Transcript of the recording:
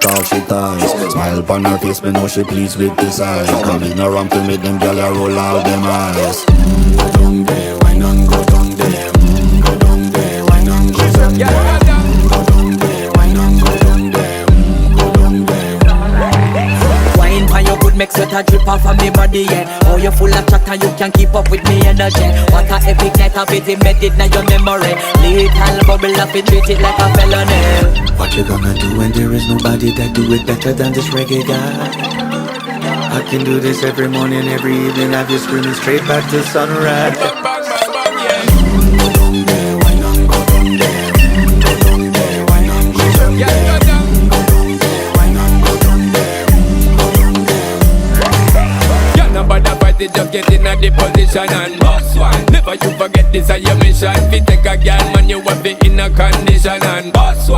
Talk she ties. Smile upon her face, me know she pleased with this eyes. Coming around to make them gyal a roll out them eyes. Go down there, wine and go down there. Go down there, wine and go down there. Go down there, wine and go down there. Go down there. Wine for your good make sweat a drip off of me body, yeah. Oh, you full of chatter, you can keep up with me energy. What a epic night of it, embedded in your memory. Little bubble up it, treat it like a felony. What you gonna do when there is nobody that do it better than this reggae guy? I can do this every morning, every evening. Have you screaming straight back to sunrise. Go down there, wine and go down there. Go down there, wine and go down there. Go down there, wine and go down there. Go down there. You're not bad about it, just get in a the position and boss one. Never you forget this is your mission. If you take a girl, man, you have it in a condition and boss one.